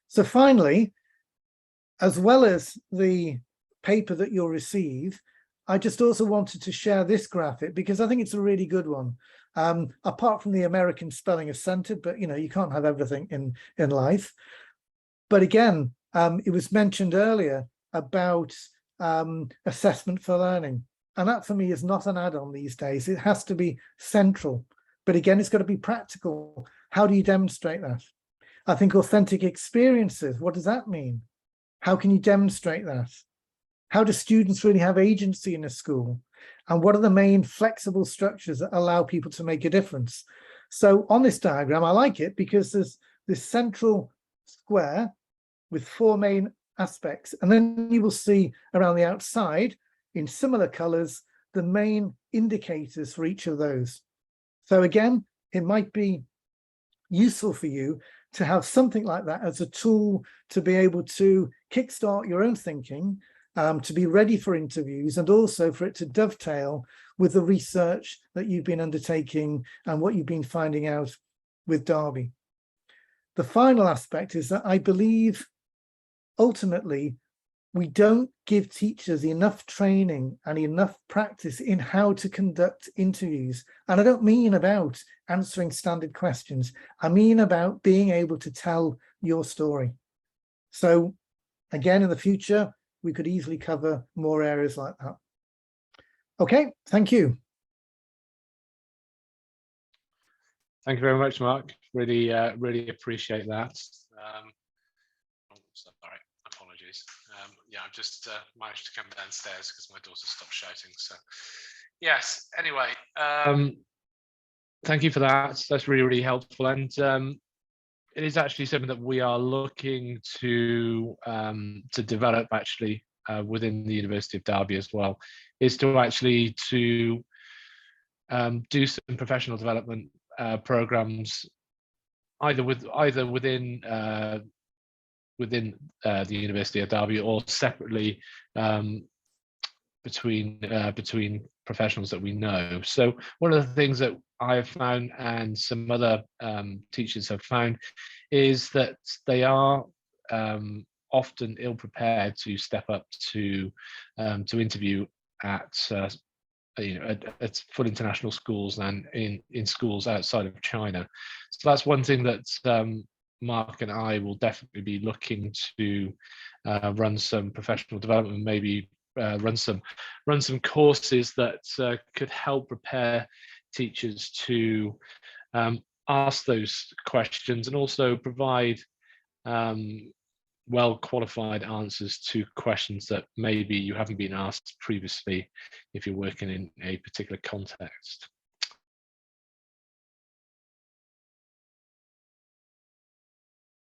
So finally, as well as the paper that you'll receive, I just also wanted to share this graphic because I think it's a really good one. Apart from the American spelling of centered, but you can't have everything in life. But again, it was mentioned earlier about assessment for learning. And that for me is not an add-on these days. It has to be central. But again, it's got to be practical. How do you demonstrate that? I think authentic experiences, what does that mean? How can you demonstrate that? How do students really have agency in a school? And what are the main flexible structures that allow people to make a difference? So on this diagram, I like it because there's this central square with 4 main aspects. And then you will see around the outside in similar colors, the main indicators for each of those. So again, it might be useful for you to have something like that as a tool to be able to kickstart your own thinking, to be ready for interviews, and also for it to dovetail with the research that you've been undertaking and what you've been finding out with Derby. The final aspect is that I believe ultimately we don't give teachers enough training and enough practice in how to conduct interviews. And I don't mean about answering standard questions. I mean about being able to tell your story. So again, in the future, we could easily cover more areas like that. Okay, thank you. Thank you very much, Mark. Really, really appreciate that. Sorry, apologies. Yeah, I've just managed to come downstairs because my daughter stopped shouting. So, yes. Anyway, thank you for that. That's really, really helpful, and it is actually something that we are looking to develop actually within the University of Derby as well. Is to actually do some professional development programs either within the University of Derby or separately between professionals that we know. So one of the things that I have found and some other teachers have found is that they are often ill prepared to step up to interview at full international schools and in schools outside of China. So that's one thing that Mark and I will definitely be looking to run some professional development, maybe run some courses that could help prepare teachers to ask those questions and also provide well qualified answers to questions that maybe you haven't been asked previously if you're working in a particular context.